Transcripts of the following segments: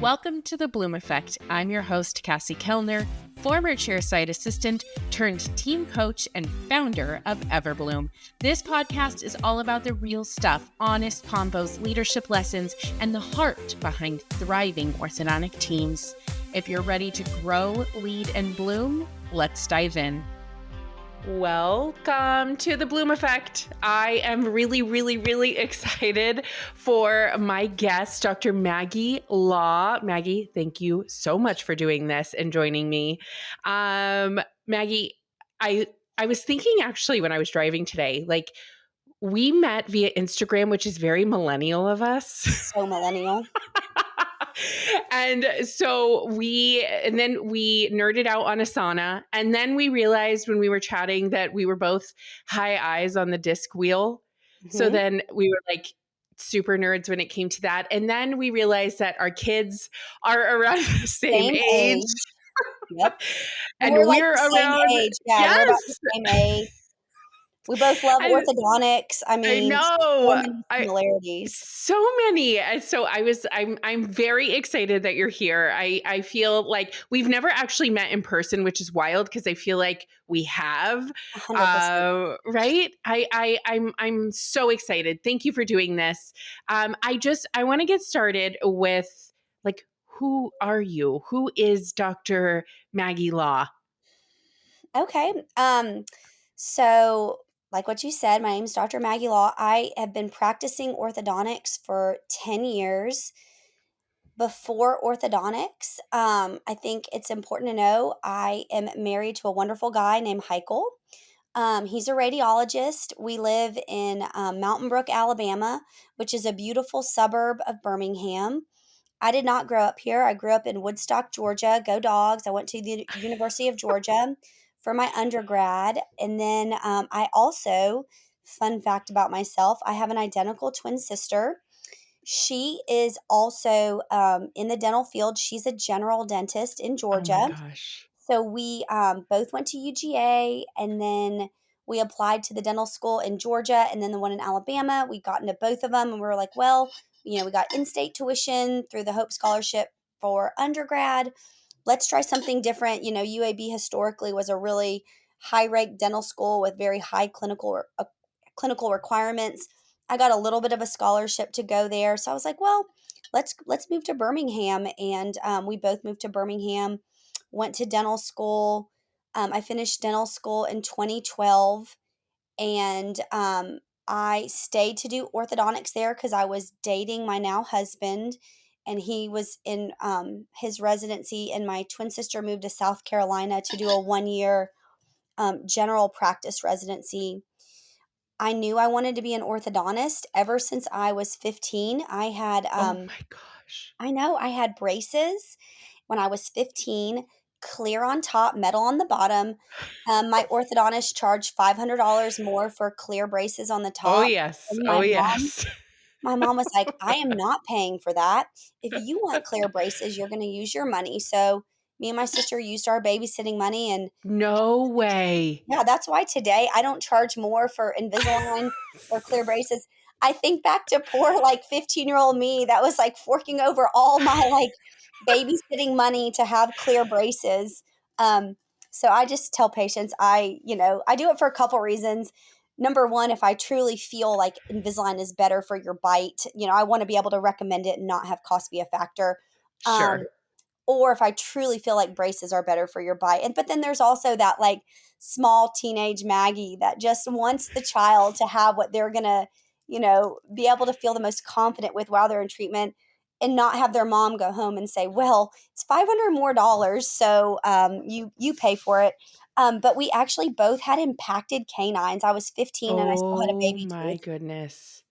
Welcome to the Bloom Effect. I'm your host, Cassie Kellner, former chairside assistant turned team coach and founder of Everbloom. This podcast is all about the real stuff, honest combos, leadership lessons, and the heart behind thriving orthodontic teams. If you're ready to grow, lead, and bloom, let's dive in. Welcome to the Bloom Effect. I am really excited for my guest, Dr. Maggie Law. Maggie, thank you so much for doing this and joining me. Maggie, I was thinking actually when I was driving today, like we met via Instagram, which is very millennial of us. So millennial. And then we nerded out on Asana. And then we realized when we were chatting that we were both high eyes on the disc wheel. Mm-hmm. So then we were like super nerds when it came to that. And then we realized that our kids are around the same age. Yep. And we're like around age. Yeah, yes. We're about the same age. We both love orthodontics. I mean, I know. So many similarities. So many. So I'm very excited that you're here. I feel like we've never actually met in person, which is wild because I feel like we have. 100%. Right? I'm so excited. Thank you for doing this. I want to get started with like, who are you? Who is Dr. Maggie Law? Okay. So like what you said, my name is Dr. Maggie Law. I have been practicing orthodontics for 10 years. Before orthodontics, I think it's important to know I am married to a wonderful guy named Heikel. He's a radiologist. We live in Mountain Brook, Alabama, which is a beautiful suburb of Birmingham. I did not grow up here. I grew up in Woodstock, Georgia. Go Dogs. I went to the University of Georgia for my undergrad. And then I also, fun fact about myself, I have an identical twin sister. She is also in the dental field. She's a general dentist in Georgia. Oh my gosh. So we both went to UGA, and then we applied to the dental school in Georgia and then the one in Alabama. We got into both of them, and we were like, well, we got in-state tuition through the Hope Scholarship for undergrad. Let's try something different. UAB historically was a really high-ranked dental school with very high clinical requirements. I got a little bit of a scholarship to go there. So I was like, well, let's move to Birmingham. And we both moved to Birmingham, went to dental school. I finished dental school in 2012. And I stayed to do orthodontics there because I was dating my now husband. And he was in his residency. And my twin sister moved to South Carolina to do a 1-year general practice residency. I knew I wanted to be an orthodontist ever since I was 15. I had oh my gosh. I know. I had braces when I was 15, clear on top, metal on the bottom. My orthodontist charged $500 more for clear braces on the top. Oh yes. Yes. My mom was like, I am not paying for that. If you want clear braces, you're going to use your money. So me and my sister used our babysitting money, and no way. Yeah, that's why today I don't charge more for Invisalign or clear braces. I think back to poor 15-year-old me that was forking over all my babysitting money to have clear braces. So I just tell patients I do it for a couple reasons. Number one, if I truly feel like Invisalign is better for your bite, I want to be able to recommend it and not have cost be a factor. Sure. Or if I truly feel like braces are better for your bite. But then there's also that small teenage Maggie that just wants the child to have what they're going to, be able to feel the most confident with while they're in treatment and not have their mom go home and say, well, it's $500 more. So you pay for it. But we actually both had impacted canines. I was 15 and I still had a baby tooth. Oh my goodness.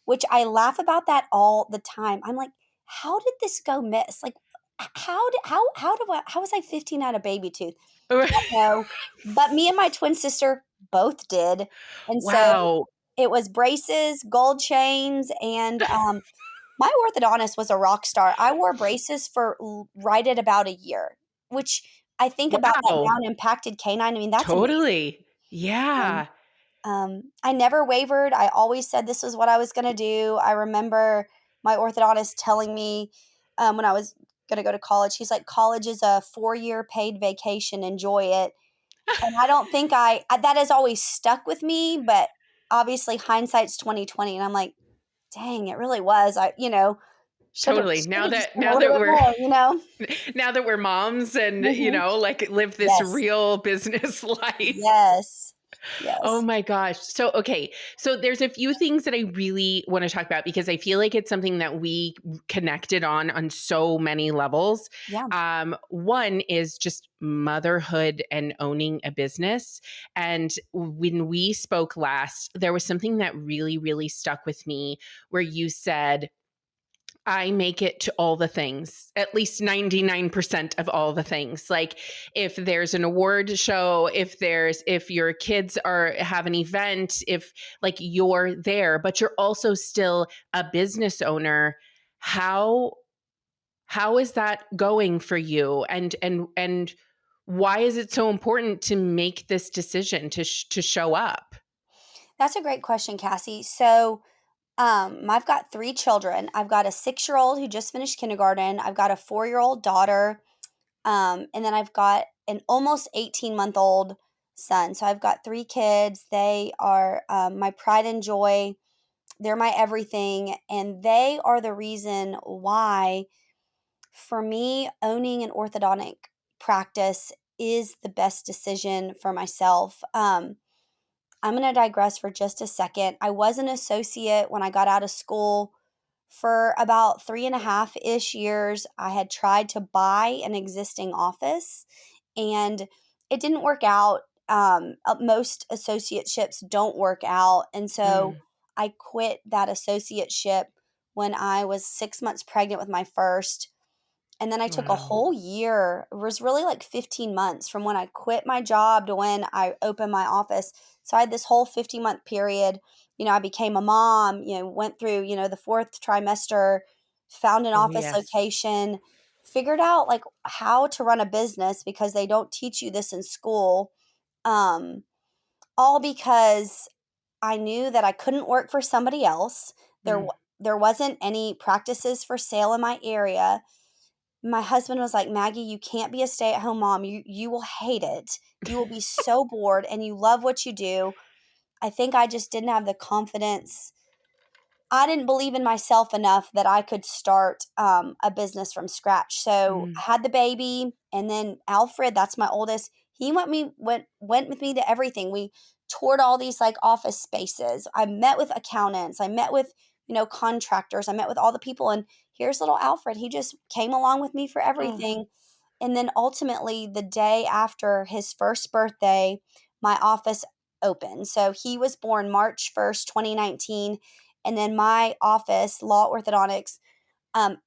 Which I laugh about that all the time. I'm like, how did this go miss? How was I 15 had a baby tooth? I don't know. But me and my twin sister both did. And so it was braces, gold chains, and my orthodontist was a rock star. I wore braces for right at about a year, which I think about that now, an impacted canine. I mean, that's totally amazing. Yeah. I never wavered. I always said this was what I was going to do. I remember my orthodontist telling me, when I was going to go to college. He's like, college is a 4-year paid vacation. Enjoy it. And I don't think that has always stuck with me, but obviously hindsight's 2020. And I'm like, dang, it really was. Should have Totally. just done a little bit more. Now that we're moms and, Mhm. like live this Yes. real business life. Yes. Oh Yes. my gosh. So, okay. So there's a few things that I really want to talk about because I feel like it's something that we connected on so many levels. Yeah. One is just motherhood and owning a business. And when we spoke last, there was something that really, really stuck with me where you said, I make it to all the things, at least 99% of all the things. Like if there's an award show, if your kids have an event, if like you're there, but you're also still a business owner, how is that going for you? And why is it so important to make this decision to show up? That's a great question, Cassie. So, I've got 3 children. I've got a 6-year-old who just finished kindergarten. I've got a 4-year-old daughter. And then I've got an almost 18-month-old son. So I've got 3 kids. They are my pride and joy. They're my everything. And they are the reason why, for me, owning an orthodontic practice is the best decision for myself. I'm going to digress for just a second. I was an associate when I got out of school. For about 3.5-ish years, I had tried to buy an existing office and it didn't work out. Most associateships don't work out. And so Mm, I quit that associateship when I was 6 months pregnant with my first. And then I took a wow. whole year. It was really like 15 months from when I quit my job to when I opened my office. So I had this whole 15-month period. I became a mom, went through, the 4th trimester, found an Oh, office yes. location, figured out like how to run a business because they don't teach you this in school. Um, all because I knew that I couldn't work for somebody else. Mm. There wasn't any practices for sale in my area. My husband was like, "Maggie, you can't be a stay-at-home mom. You will hate it. You will be so bored and you love what you do." I think I just didn't have the confidence. I didn't believe in myself enough that I could start a business from scratch. So I Mm. had the baby, and then Alfred, that's my oldest. He went with me to everything. We toured all these like office spaces. I met with accountants. I met with contractors. I met with all the people, and here's little Alfred. He just came along with me for Oh. everything. And then ultimately, the day after his first birthday, my office opened. So he was born March 1st, 2019. And then my office, Law Orthodontics,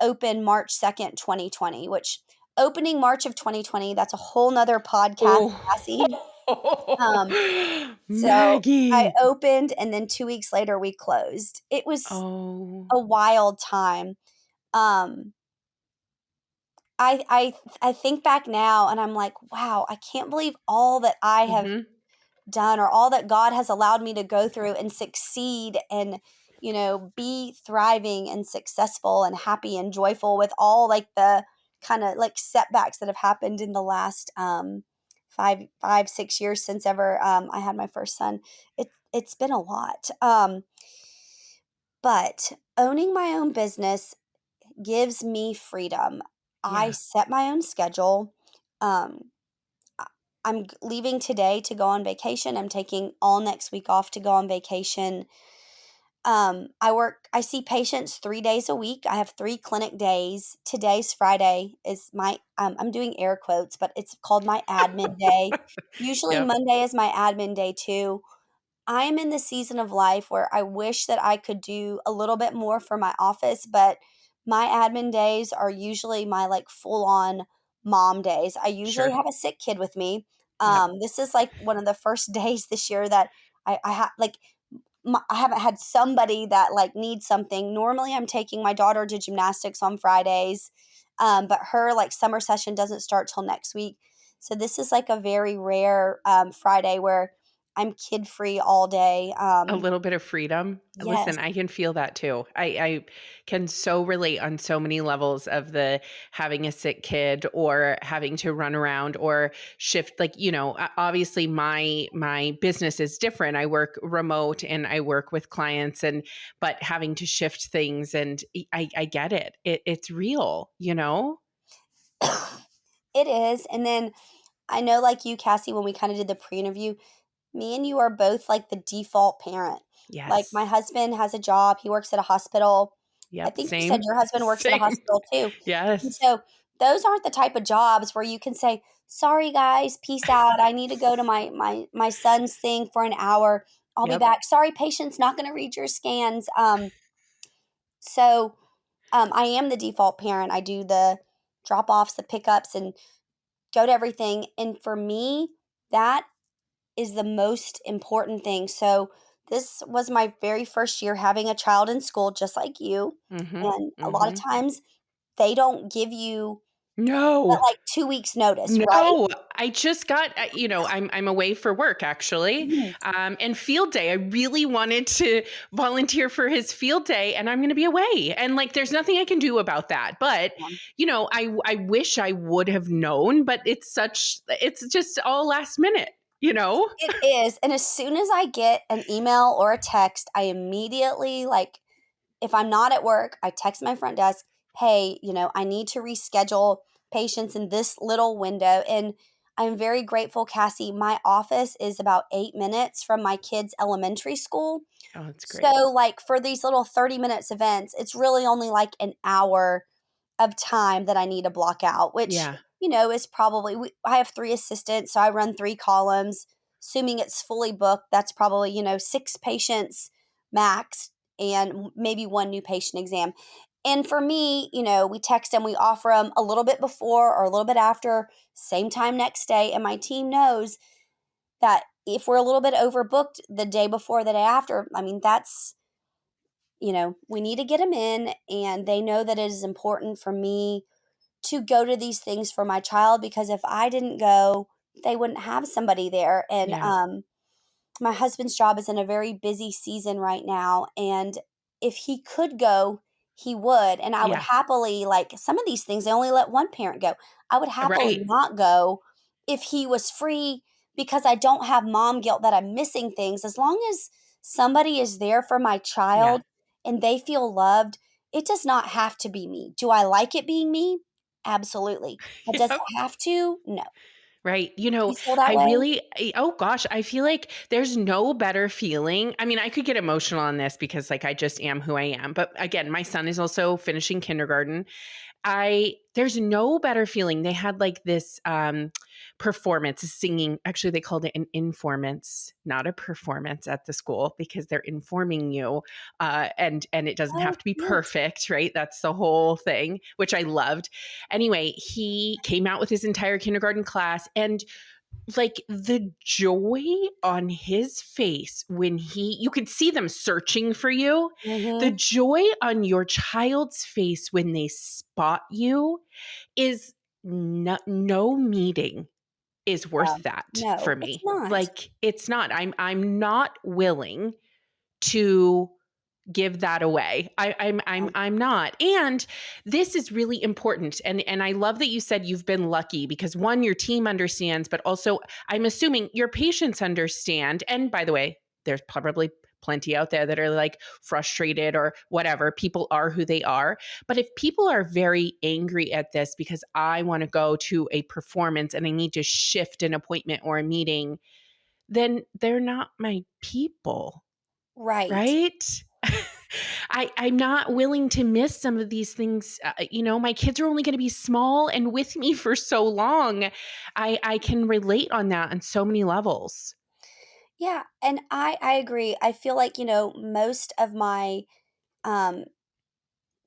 opened March 2nd, 2020, which opening March of 2020, that's a whole nother podcast, Cassie. Um, Oh. so I Maggie. opened and then 2 weeks later we closed. It was Oh. a wild time. Um, I think back now and I'm like, wow, I can't believe all that I have Mhm. done or all that God has allowed me to go through and succeed and be thriving and successful and happy and joyful with all like the kind of like setbacks that have happened in the last 5, 6 years since ever I had my first son. It's been a lot. But owning my own business gives me freedom. I Yeah. set my own schedule. Um, I'm leaving today to go on vacation. I'm taking all next week off to go on vacation. I see patients 3 days a week. I have 3 clinic days. Today's Friday is I'm doing air quotes, but it's called my admin day. Usually Yep. Monday is my admin day too. I am in the season of life where I wish that I could do a little bit more for my office, but my admin days are usually my like full on mom days. I usually Sure. have a sick kid with me. Yep. This is like one of the first days this year that I have like I haven't had somebody that like needs something. Normally, I'm taking my daughter to gymnastics on Fridays, but her like summer session doesn't start till next week. So this is like a very rare Friday where I'm kid free all day. A little bit of freedom. Yes. Listen, I can feel that too. I can so relate on so many levels of the having a sick kid or having to run around or shift. Like, obviously my business is different. I work remote and I work with clients but having to shift things and I get it. It's real, It is. And then I know, like you, Cassie, when we kind of did the pre-interview, me and you are both like the default parent. Like my Yes. husband has a job, he works at a hospital. I Yep. think you said Same. your husband works at a Same. hospital too. And Yes. so those aren't the type of jobs where you can say, "Sorry guys, peace out. I need to go to my son's thing for an hour. I'll be Yep. back. Sorry, patient's not going to read your scans." I am the default parent. I do the drop-offs, the pickups, and go to everything. And for me, that is the most important thing. So this was my very first year having a child in school, just like you. Mm-hmm. And a lot of Mm-hmm. times they don't give you but No. like 2 weeks notice, right? No, I just got, I'm away for work actually, Mhm. and field day. I really wanted to volunteer for his field day, and I'm going to be away. And like, there's nothing I can do about that. But I wish I would have known. But it's just all last minute. It is. And as soon as I get an email or a text, I immediately like if I'm not at work, I text my front desk, "Hey, I need to reschedule patients in this little window." And I'm very grateful, Cassie. My office is about 8 minutes from my kids' elementary school. Oh, that's So, great. like, for these little 30 minutes events, it's really only like an hour of time that I need to block out, which, Yeah, is probably, I have three assistants, so I run three columns. Assuming it's fully booked, that's probably, six patients max and maybe one new patient exam. And for me, we text them, we offer them a little bit before or a little bit after, same time next day. And my team knows that if we're a little bit overbooked the day before, the day after, I mean, we need to get them in. And they know that it is important for me to go to these things for my child because if I didn't go, they wouldn't have somebody there. And yeah, my husband's job is in a very busy season right now, and if he could go, he would, and I would yeah. happily like, some of these things, they only let one parent go. I would happily Right. not go if he was free because I don't have mom guilt that I'm missing things. As long as somebody is there for my Yeah. child and they feel loved, it does not have to be me. Do I like it being me? Absolutely. But does Yep. it have to? No. Right. Do you feel that I way? really, oh gosh, I feel like there's no better feeling. I mean, I could get emotional on this because like I just am who I am. But again, my son is also finishing kindergarten. There's no better feeling. They had like this performance, singing. Actually, they called it an informant, not a performance at the school because they're informing you, and it doesn't have Oh, to be cute. perfect, right? That's the whole thing, which I loved. Anyway, he came out with his entire kindergarten class, and like the joy on his face when you could see them searching for you, the Mhm. joy on your child's face when they spot you is no meeting is Yeah. worth that for No, it's me. not. Like it's not. I'm not willing to give that away. I'm not. And this is really important. And I love that you said you've been lucky because one, your team understands, but also I'm assuming your patients understand. And by the way, there's probably plenty out there that are like frustrated or whatever. People are who they are. But if people are very angry at this because I want to go to a performance and I need to shift an appointment or a meeting, then they're not my people, Right. right? I'm not willing to miss some of these things. My kids are only going to be small and with me for so long. I can relate on that on so many levels. Yeah, and I agree. I feel like, most of my, um,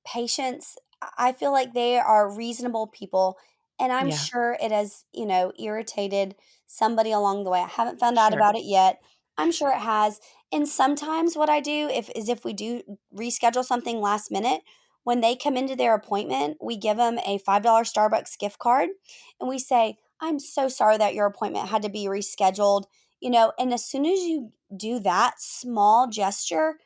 patients, I feel like they are reasonable people, and I'm Yeah, sure it has, irritated somebody along the way. I haven't found out sure. about it yet. I'm sure it has, and sometimes what I do if we do reschedule something last minute, when they come into their appointment, we give them a $5 Starbucks gift card, and we say, "I'm so sorry that your appointment had to be rescheduled. And as soon as you do that small gesture,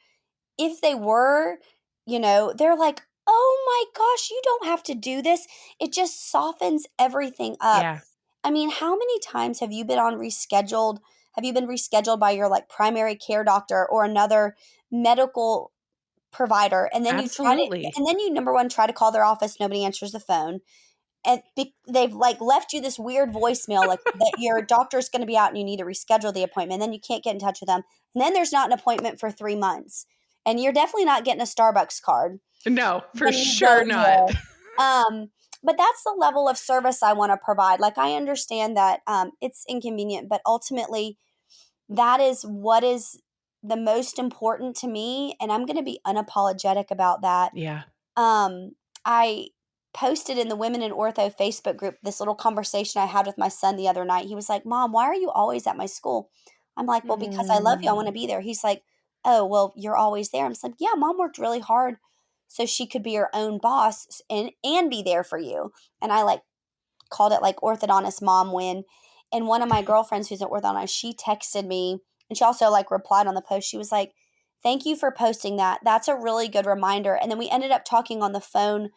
if they were, they're like, "Oh my gosh, you don't have to do this." It just softens everything up. Yeah. I mean, how many times have you been rescheduled by your, like, primary care doctor or another medical provider, and then Absolutely. number 1, try to call their office, nobody answers the phone, and they've, like, left you this weird voicemail, like, that your doctor's gonna be out and you need to reschedule the appointment, then you can't get in touch with them, and then there's not an appointment for 3 months, and you're definitely not getting a Starbucks card No, for when you go sure not. there. But that's the level of service I wanna provide. Like, I understand that, it's inconvenient, but ultimately, that is what is the most important to me, and I'm gonna be unapologetic about that. Yeah. I posted in the Women in Ortho Facebook group this little conversation I had with my son the other night. He was like, "Mom, why are you always at my school?" I'm like, "Well, because I love you. I want to Mm. be there." He's like, "Oh, well, you're always there." I'm just like, "Yeah, Mom worked really hard so she could be her own boss and be there for you." And I like called it like orthodontist mom win. And one of my girlfriends who's an orthodontist, she texted me and she also like replied on the post. She was like, "Thank you for posting that. That's a really good reminder." And then we ended up talking on the phone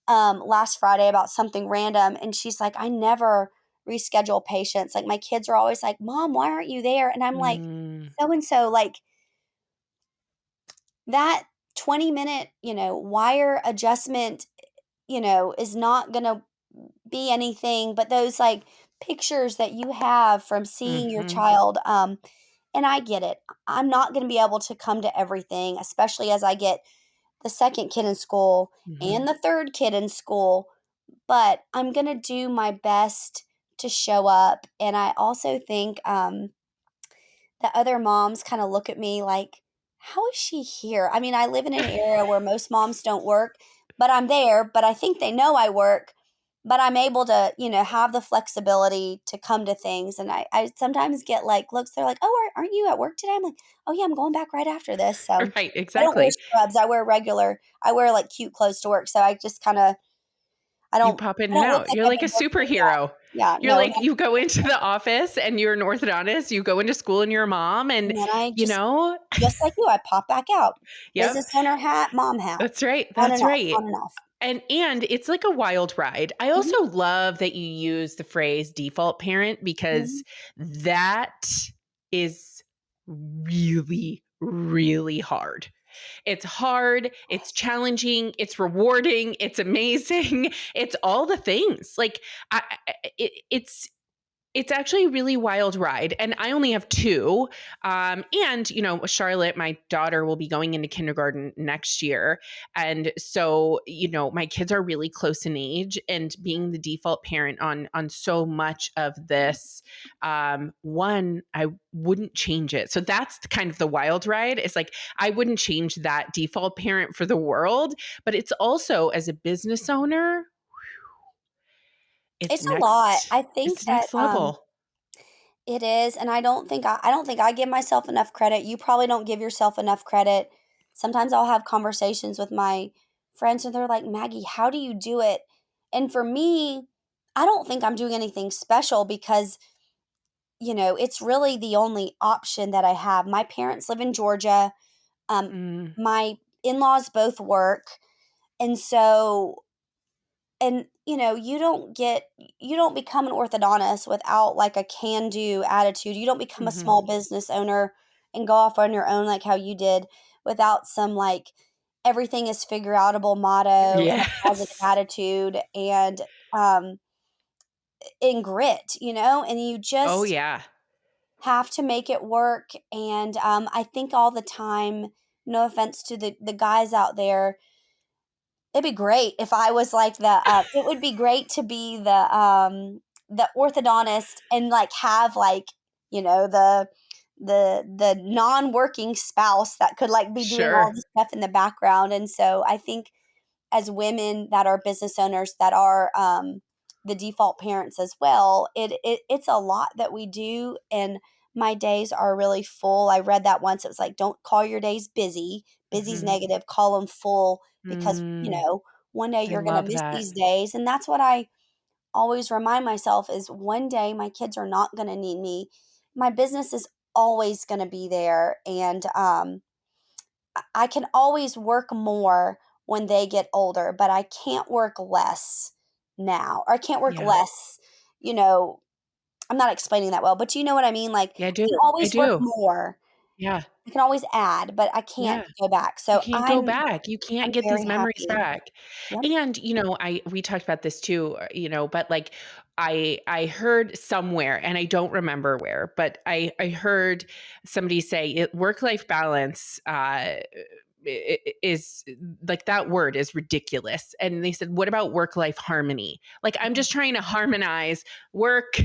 last Friday about something random. And she's like, "I never reschedule patients. Like my kids are always like, 'Mom, why aren't you there?'" And I'm like, Mm. so and so, like that 20-minute, wire adjustment, is not going to be anything but those like pictures that you have from seeing your Mhm. child. And I get it. I'm not going to be able to come to everything, especially as I get the second kid in school Mhm. and the third kid in school, but I'm going to do my best to show up. And I also think that other moms kind of look at me like, how is she here? I mean, I live in an area where most moms don't work, but I'm there, but I think they know I work, but I'm able to, have the flexibility to come to things. And I sometimes get like looks, they're like, "Oh, aren't you at work today?" I'm like, "Oh, yeah, I'm going back right after this." So Right, I don't wear exactly. scrubs. I wear like cute clothes to work. So I just kind of, You pop in I and don't look out. like You're I've like a been working. Yeah. superhero. Yeah. You're No. like you go into the office and you're an orthodontist, you go into school and you're a mom and, And then I you know just like you, I pop back out. Yep, Business owner hat, mom hat. that's right, On and that's off, right. on and off. And it's like a wild ride. I Mhm, also love that you use the phrase default parent because mhm. that is really, really hard. It's hard, it's challenging, it's rewarding, it's amazing, it's all the things. Like it's actually a really wild ride. And I only have two. And, Charlotte, my daughter, will be going into kindergarten next year. And so, my kids are really close in age and being the default parent on so much of this, one, I wouldn't change it. So that's kind of the wild ride. It's like, I wouldn't change that default parent for the world. But it's also, as a business owner, it's It's a lot. next, I think it's that, next level. it is, and I don't think I give myself enough credit. You probably don't give yourself enough credit. Sometimes I'll have conversations with my friends and they're like, "Maggie, how do you do it?" And for me, I don't think I'm doing anything special because, it's really the only option that I have. My parents live in Georgia. Mm. My in-laws both work. And so you don't become an orthodontist without like a can-do attitude. You don't become a Mhm. small business owner and go off on your own like how you did without some like everything is figure outable motto and a positive Yes. attitude and um and grit, and you Oh, just yeah. have to make it work. And I think all the time, no offense to the guys out there, it'd be great if I was like it would be great to be the orthodontist and, like, have, like, the non-working spouse that could, like, be doing all Sure. this stuff in the background. And so I think as women that are business owners that are, the default parents as well, it's a lot that we do, and my days are really full. I read that once, it was like, "Don't call your days busy. Busy's Mhm. negative, call them full because, Mm, one day I you're gonna love miss that. these days." And that's what I always remind myself is one day my kids are not gonna need me. my business is always going to be there. And I can always work more when they get older, but I can't work less now. Or I can't work Yeah. less, you know, I'm not explaining that well, but do you know what I mean? Like, Yeah, I I do. can I always work do. more. Yeah. I can always add, but I can't Yeah. go back. You So can't go back. You I'm can't get very these memories happy. back. Yep. And, we talked about this too, but like I heard somewhere and I don't remember where, but I heard somebody say work-life balance is like that word is ridiculous. And they said, what about work-life harmony? Like I'm just trying to harmonize work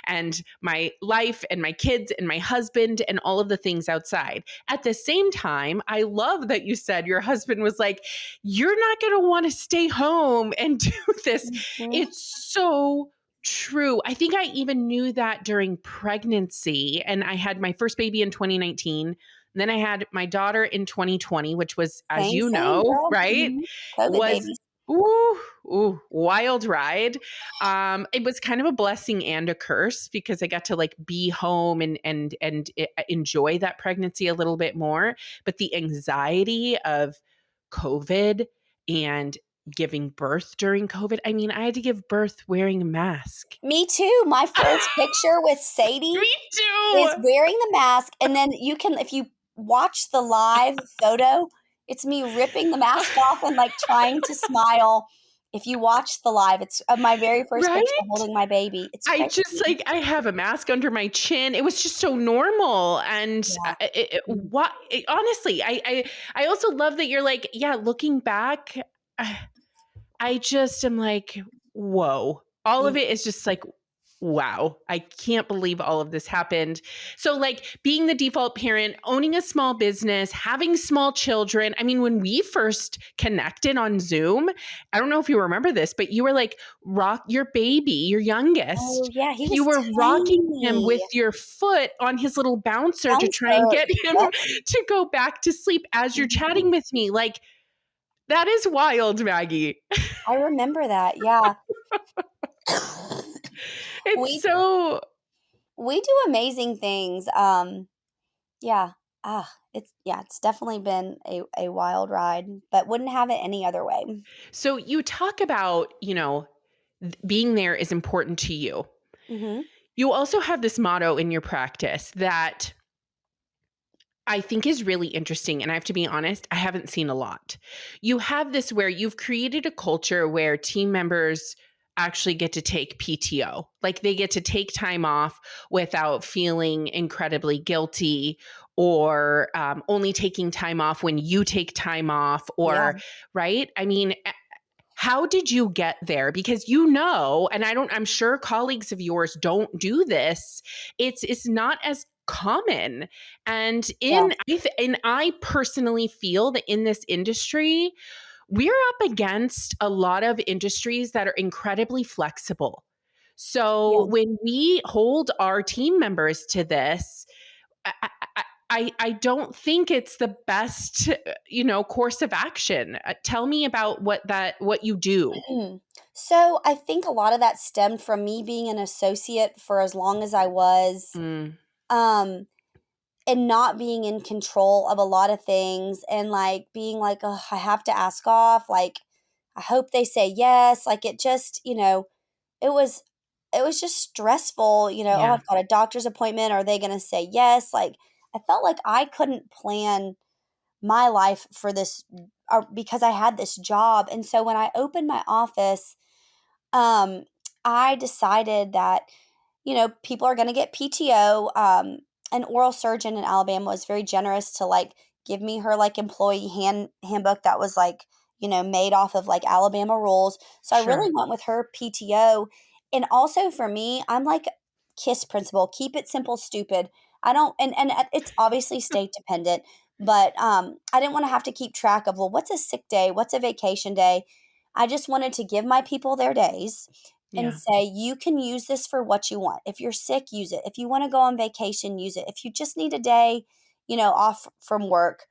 and my life and my kids and my husband and all of the things outside. At the same time, I love that you said your husband was like, you're not going to want to stay home and do this. Mhm. It's so true. I think I even knew that during pregnancy. And I had my first baby in 2019. Then I had my daughter in 2020, which was, as Same, you same, know, girl. right? Mhm. COVID Was babies. wild ride. It was kind of a blessing and a curse because I got to like be home and enjoy that pregnancy a little bit more. But the anxiety of COVID and giving birth during COVID, I mean, I had to give birth wearing a mask. Me too. My first picture with Sadie Me is too. wearing the mask, and then you can if you watch the live photo, it's me ripping the mask off and, like, trying to smile. If you watch the live, it's of my very first picture Right? holding my baby. It's I just crazy. like I have a mask under my chin. It was just so normal, and Yeah. Mhm. honestly, I also love that you're like, yeah. Looking back, I I just am like, whoa. All Yeah. of it is just like, wow, I can't believe all of this happened. So, like, being the default parent, owning a small business, having small children. I mean, when we first connected on Zoom, I don't know if you remember this, but you were like, rock your baby, your Oh, youngest. yeah, he You was were rocking him tiny. with your foot on his little bouncer to try and Bouncer. get him Yep. to go back to sleep as you're Mhm. chatting with me. Like, that is wild, Maggie. I remember that, yeah. It's We so we do amazing things, yeah. It's definitely been a wild ride, but wouldn't have it any other way. so you talk about, being there is important to you. Mhm. You also have this motto in your practice that I think is really interesting. And I have to be honest, I haven't seen a lot. You have this where you've created a culture where team members actually get to take PTO. Like they get to take time off without feeling incredibly guilty or only taking time off when you take time off Yeah. or, right? I mean, how did you get there? Because and I'm sure colleagues of yours don't do this. It's not as common. And Yeah. I personally feel that in this industry, we're up against a lot of industries that are incredibly flexible. So Yeah. when we hold our team members to this, I, I don't think it's the best, course of action. Tell me about what you do. Mhm. So, I think a lot of that stemmed from me being an associate for as long as I was, Mm, um, and not being in control of a lot of things and, like, being like, "Ugh, I have to ask off," like, "I hope they say yes," like, it just, it was it was just stressful, "Oh, yeah, I've got a doctor's appointment, are they gonna say yes?" Like, I felt like I couldn't plan my life for this or because I had this job, and so when I opened my office, um, I decided that, people are gonna get PTO. An oral surgeon in Alabama was very generous to, like, give me her, like, employee handbook that was, like, made off of, like, Alabama rules. So I really sure. went with her PTO. And also for me, I'm like KISS principle, keep it simple, stupid. I don't and it's obviously state dependent, but, I didn't wanna have to keep track of, well, what's a sick day? What's a vacation day? I just wanted to give my people their days and Yeah. say, you can use this for what you want. If you're sick, use it. If you want to go on vacation, use it. If you just need a day, off from work,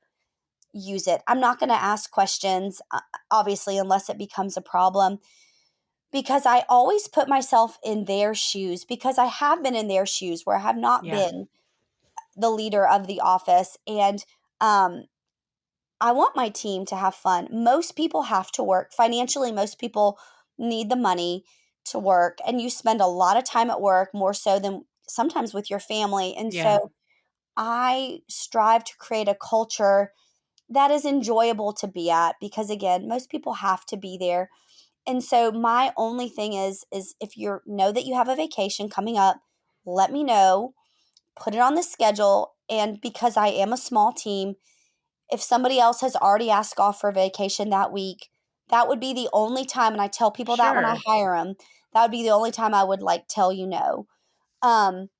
use it. I'm not going to ask questions, obviously, unless it becomes a problem. because I always put myself in their shoes, because I have been in their shoes where I have not Yeah. been the leader of the office. And um, I want my team to have fun. Most people have to work financially. Most people need the money to work, and you spend a lot of time at work, more so than sometimes with your family. And Yeah. so I strive to create a culture that is enjoyable to be at, because again, most people have to be there. And so my only thing is if you know that you have a vacation coming up, let me know, put it on the schedule. And because I am a small team, if somebody else has already asked off for vacation that week, that would be the only time, and I tell people that when I Sure. hire them, that would be the only time I would like tell you no. Um,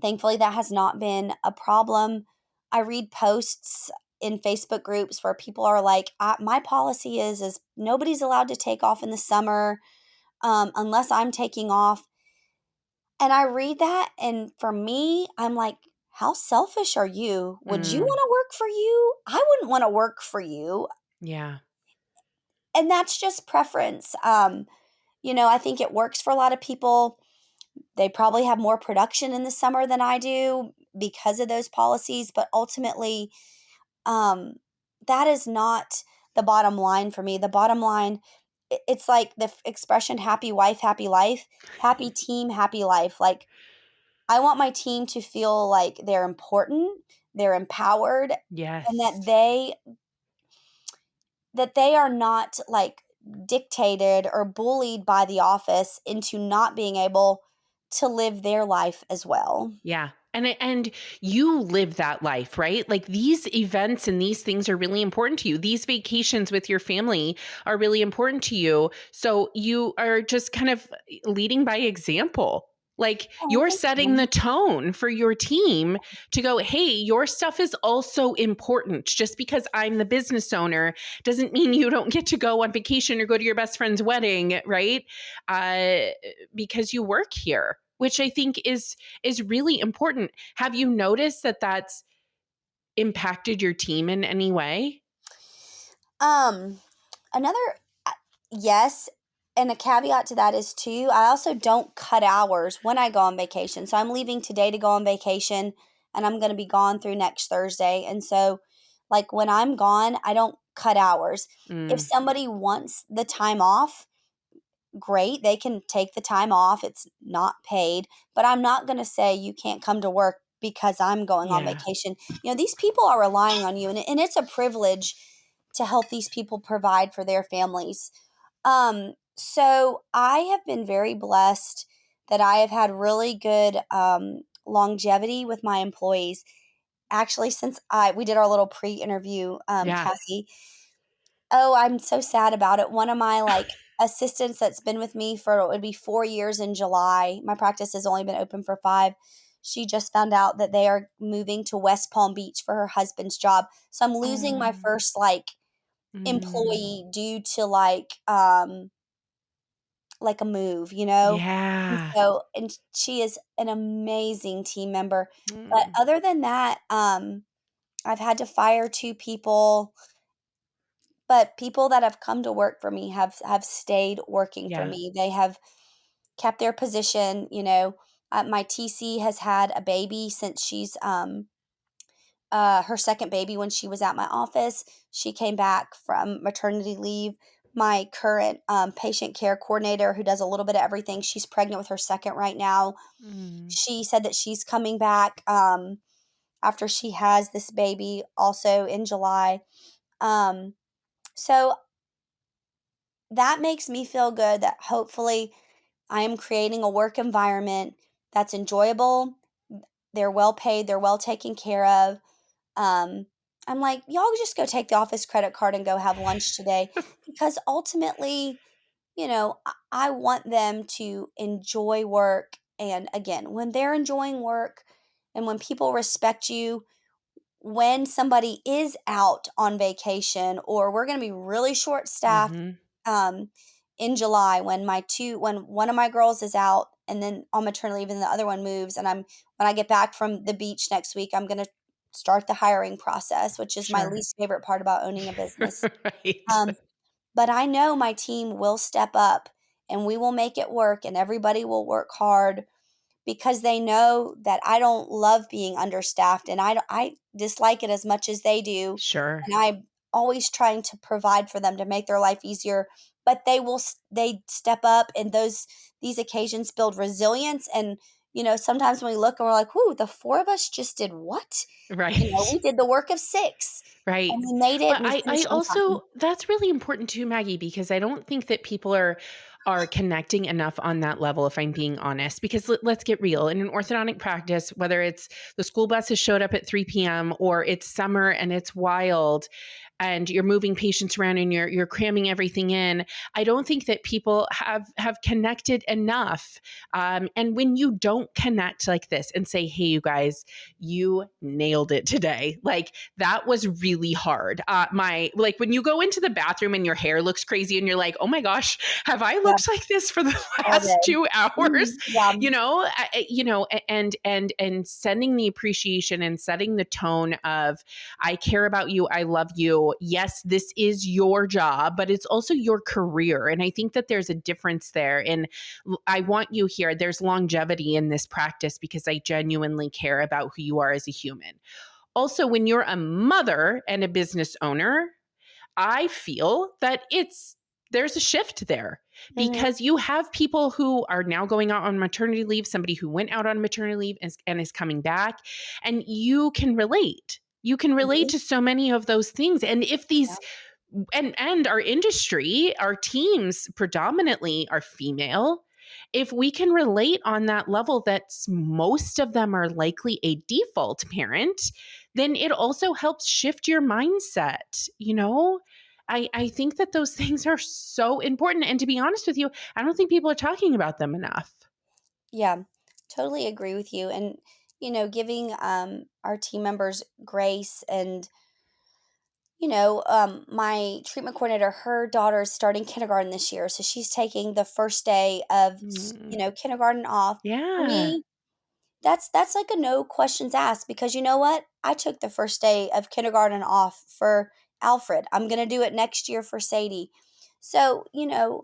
Thankfully, that has not been a problem. I read posts in Facebook groups where people are like, "My policy is nobody's allowed to take off in the summer unless I'm taking off." And I read that, and for me, I'm like, how selfish are you? Would you Mm. want to work for you? I wouldn't want to work for you. Yeah. And that's just preference. I think it works for a lot of people. They probably have more production in the summer than I do because of those policies, but ultimately, um, that is not the bottom line for me. The bottom line, it's like the expression happy wife, happy life, happy team, happy life. Like, I want my team to feel like they're important, they're empowered, and Yes. that they are not like dictated or bullied by the office into not being able to live their life as well. Yeah. And you live that life, right? Like these events and these things are really important to you. These vacations with your family are really important to you. So you are just kind of leading by example. Like Oh, you're thank setting the you. tone for your team to go, hey, your stuff is also important. Just because I'm the business owner doesn't mean you don't get to go on vacation or go to your best friend's wedding, right? Uh, because you work here, which I think is really important. Have you noticed that that's impacted your team in any way? Um, Another uh, yes, and a caveat to that is too, I also don't cut hours when I go on vacation. So I'm leaving today to go on vacation, and I'm going to be gone through next Thursday. And so like when I'm gone, I don't cut hours. If Mm, somebody wants the time off, great. They can take the time off. It's not paid, but I'm not going to say you can't come to work because I'm going on yeah. vacation. These people are relying on you, and it's a privilege to help these people provide for their families. So I have been very blessed that I have had really good longevity with my employees. Actually, since I we did our little pre-interview, Yeah. Cassie, oh, I'm so sad about it. One of my, like, assistants that's been with me for it would be 4 years in July. My practice has only been open for 5. She just found out that they are moving to West Palm Beach for her husband's job. So I'm losing my Oh. first, like, Mm. employee due to, like a move, And Yeah. she is an amazing team member. But Mm. other than that, I've had to fire 2 people. But people that have come to work for me have stayed working for Yeah. me. They have kept their position. My TC has had a baby since she's her second baby when she was at my office. She came back from maternity leave. My current patient care coordinator, who does a little bit of everything, she's pregnant with her second right now. Mm. She said that she's coming back after she has this baby also in July. So that makes me feel good that hopefully I am creating a work environment that's enjoyable. They're well paid, they're well taken care of. Um, I'm like, y'all just go take the office credit card and go have lunch today, because ultimately, I want them to enjoy work. And again, when they're enjoying work and when people respect you, when somebody is out on vacation, or we're going to be really short staffed Mhm. um, in July, when one of my girls is out and then on maternity leave and the other one moves, and when I get back from the beach next week, I'm going to start the hiring process, which is my Sure. least favorite part about owning a business. Right. Um, but I know my team will step up and we will make it work and everybody will work hard because they know that I don't love being understaffed and I dislike it as much as they do. Sure. And I'm always trying to provide for them to make their life easier, but they step up, and these occasions build resilience. And sometimes when we look and we're like, "Whoo, the four of us just did what?" Right. We did the work of six, Right. and we made it But and we I finished on time. also that's really important too, Maggie, because I don't think that people are connecting enough on that level, if I'm being honest. Because let's get real. In an orthodontic practice, whether it's the school bus has showed up at 3 p.m. or it's summer and it's wild and you're moving patients around and you're cramming everything in, I don't think that people have connected enough. And when you don't connect like this and say, "Hey, you guys, you nailed it today," like that was really hard. My like when you go into the bathroom and your hair looks crazy and you're like, "Oh my gosh, have I Yeah, looked like this for the all last day. 2 hours?" Mhm. Yeah, And sending the appreciation and setting the tone of, "I care about you, I love you. Yes, this is your job, but it's also your career." And I think that there's a difference there. And I want you here. There's longevity in this practice because I genuinely care about who you are as a human. Also, when you're a mother and a business owner, I feel that there's a shift there mhm, because you have people who are now going out on maternity leave, somebody who went out on maternity leave and is coming back, and you can relate. You can relate mhm, to so many of those things. And if yeah, these and our industry, our teams predominantly are female, if we can relate on that level that most of them are likely a default parent, then it also helps shift your mindset. I think that those things are so important. And to be honest with you, I don't think people are talking about them enough. yeah, totally agree with you. And giving our team members grace. And my treatment coordinator, her daughter's starting kindergarten this year, so she's taking the first day of Mm, kindergarten off. yeah. We That's like a no questions asked, because you know what? I took the first day of kindergarten off for Alfred. I'm going to do it next year for Sadie. So,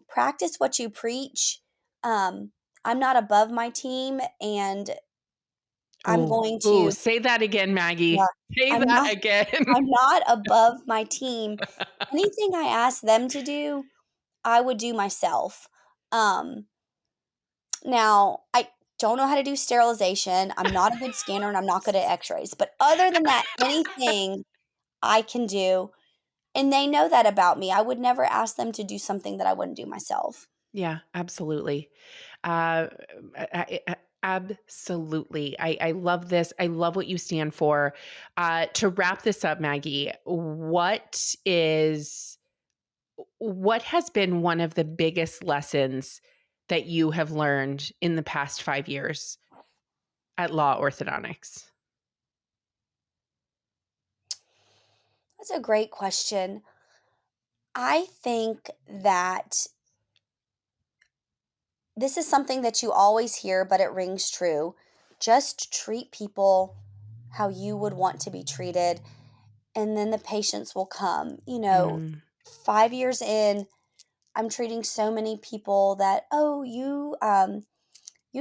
practice what you preach. Um, I'm not above my team, and I'm Oh, going oh, to, say that again, yeah, Maggie. Say I'm that not, again. I'm not above my team. Anything I ask them to do, I would do myself. Um, Now, I don't know how to do sterilization. I'm not a good scanner and I'm not good at x-rays. But other than that, anything I can do. And they know that about me. I would never ask them to do something that I wouldn't do myself. Yeah, absolutely. Uh, Absolutely. I love this. I love what you stand for. To wrap this up, Maggie, what has been one of the biggest lessons that you have learned in the past 5 years at Law Orthodontics? That's a great question. I think that this is something that you always hear, but it rings true. Just treat people how you would want to be treated, and then the patients will come. Mm, 5 years in, I'm treating so many people that, "Oh, you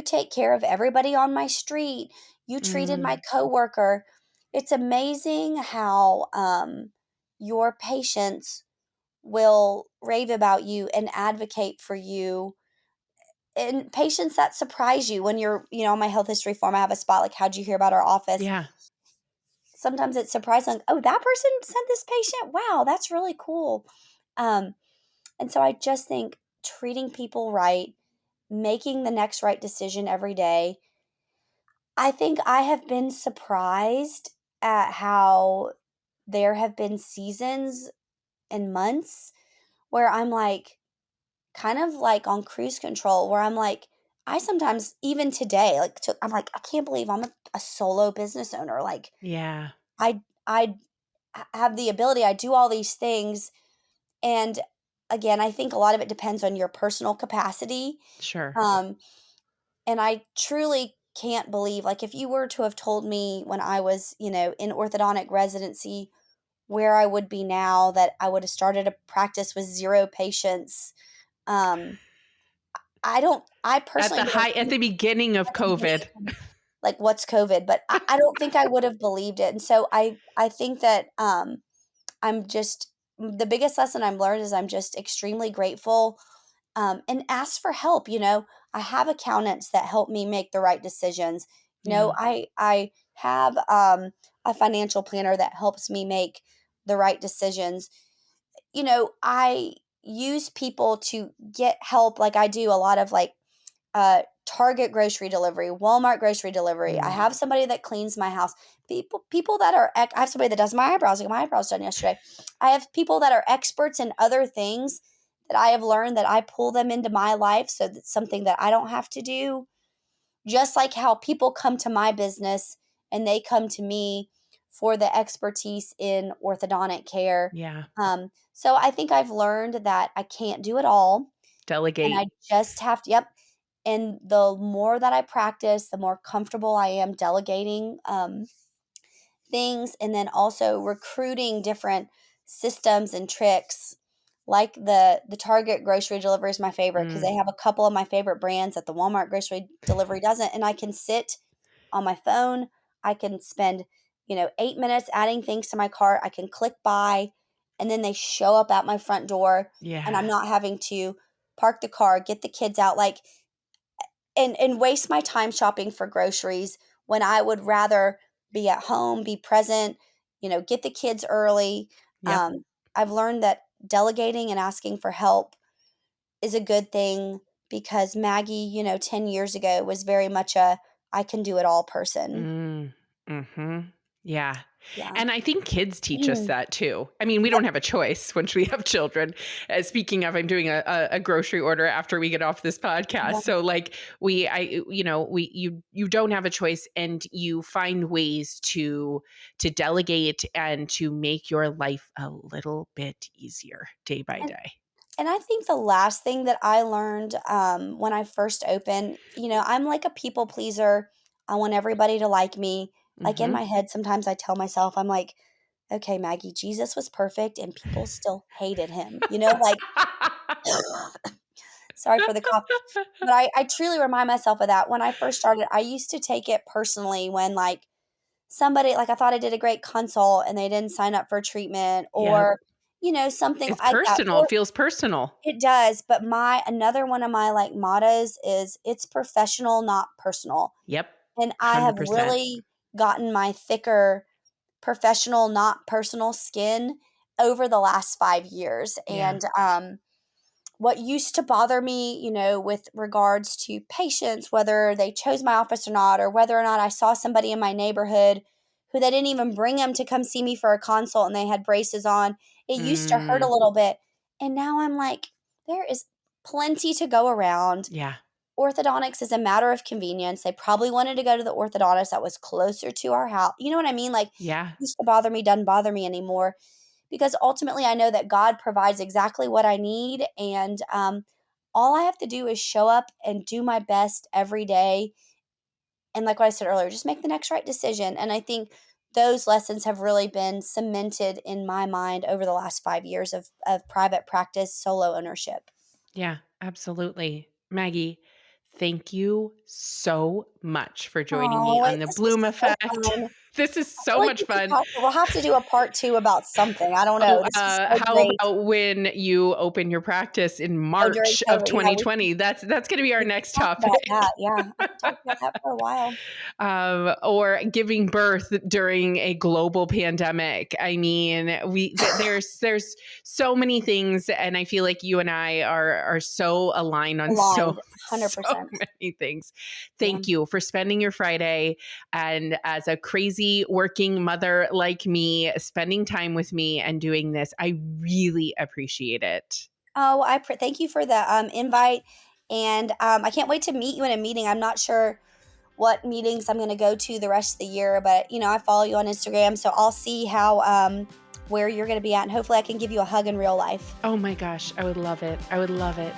take care of everybody on my street. You treated my mm, coworker." It's amazing how your patients will rave about you and advocate for you. And patients that surprise you when on my health history form, I have a spot like, "How'd you hear about our office?" yeah, Sometimes it's surprising, like, "Oh, that person sent this patient. Wow, that's really cool." Um, And so I just think treating people right, making the next right decision every day. I think I have been surprised at how there have been seasons and months where I'm like, kind of like on cruise control, where I'm like, I sometimes, even today, like, I'm like, I can't believe I'm a solo business owner. Like, yeah, I have the ability, I do all these things. And again, I think a lot of it depends on your personal capacity. sure. Um, and I truly can't believe, like, if you were to have told me when I was, in orthodontic residency where I would be now, that I would have started a practice with 0 patients, um, I At personally the don't at the beginning of COVID. like what's COVID, but I don't think I would have believed it. And so I think that I'm just the biggest lesson I've learned is I'm just extremely grateful and ask for help. I have accountants that help me make the right decisions. Yeah. I have a financial planner that helps me make the right decisions. I use people to get help. Like I do a lot of like Target grocery delivery, Walmart grocery delivery. I Mm. have somebody that cleans my house. People that are I have somebody that does my eyebrows. I got my eyebrows done yesterday. I have people that are experts in other things that I have learned that I pull them into my life so that's something that I don't have to do. Just like how people come to my business and they come to me for the expertise in orthodontic care. Yeah. So I think I've learned that I can't do it all. And Delegate. I just have to, yep. And the more that I practice, the more comfortable I am delegating things and then also recruiting different systems and tricks. Like the Target grocery delivery is my favorite because Mm. they have a couple of my favorite brands that the Walmart grocery delivery doesn't. And I can sit on my phone. I can spend, 8 minutes adding things to my cart. I can click buy and then they show up at my front door and I'm Yeah. not having to park the car, get the kids out. Like and waste my time shopping for groceries when I would rather be at home, be present, get the kids early. Yep. I've learned that delegating and asking for help is a good thing because Maggie, 10 years ago was very much a I can do it all person. Mm. Mm-hmm. Yeah. Yeah. And I think kids teach us Mm. that too. I mean, we Yep. don't have a choice once we have children. Speaking of, I'm doing a grocery order after we get off this podcast. Yeah. So like you don't have a choice and you find ways to delegate and to make your life a little bit easier day by And, day. and I think the last thing that I learned when I first opened, I'm like a people pleaser. I want everybody to like me. Like in Mm-hmm. my head, sometimes I tell myself, I'm like, okay, Maggie, Jesus was perfect and people still hated him. Like, sorry for the cough. But I truly remind myself of that. When I first started, I used to take it personally when like somebody, like I thought I did a great consult and they didn't sign up for treatment Yep. or, something It's like that. personal. Or It feels personal. it does. But another one of my like mottos is it's professional, not personal. Yep. And I have 100%. really gotten my thicker professional, not personal skin over the last 5 years. Yeah. And what used to bother me, with regards to patients, whether they chose my office or whether or not I saw somebody in my neighborhood who they didn't even bring them to come see me for a consult and they had braces on, it used to hurt a Mm, little bit. And now I'm like, there is plenty to go around. yeah. Orthodontics is a matter of convenience. They probably wanted to go to the orthodontist that was closer to our house. You know what I mean? Like, Yeah. used to bother me, doesn't bother me anymore because ultimately I know that God provides exactly what I need. And all I have to do is show up and do my best every day. And like what I said earlier, just make the next right decision. And I think those lessons have really been cemented in my mind over the last 5 years of private practice, solo ownership. Yeah, absolutely. Maggie, thank you so much for joining me Oh, on the this was Bloom so Effect. fun. This is I so feel like much we could fun. talk. We'll have to do a part two about something. I don't Oh, know. This was so how great. about when you open your practice in Oh, during March of COVID. Yeah, 2020? That's going to be our we can next talk about topic. that. Yeah, I could talk about that for a while. Or giving birth during a global pandemic. I mean, there's so many things, and I feel like you and I are so aligned on so Aligned, so 100%. many things. Yeah. Thank you for spending your Friday, and as a crazy working mother like me, spending time with me and doing this. I really appreciate it. Oh, thank you for the invite, and I can't wait to meet you in a meeting. I'm not sure what meetings I'm going to go to the rest of the year, but I follow you on Instagram, so I'll see how where you're going to be at, and hopefully I can give you a hug in real life. Oh my gosh, I would love it. I would love it.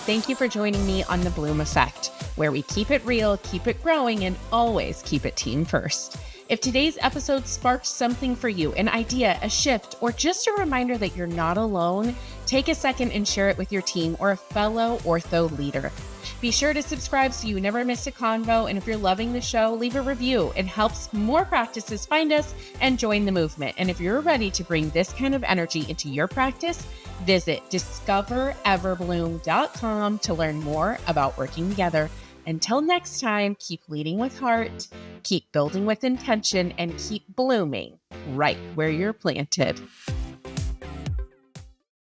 Thank you for joining me on the Bloom Effect, where we keep it real, keep it growing, and always keep it team first. If today's episode sparked something for you, an idea, a shift, or just a reminder that you're not alone, take a second and share it with your team or a fellow ortho leader. Be sure to subscribe so you never miss a convo. And if you're loving the show, leave a review. It helps more practices find us and join the movement. And if you're ready to bring this kind of energy into your practice, visit discovereverbloom.com to learn more about working together. Until next time, keep leading with heart, keep building with intention, and keep blooming right where you're planted.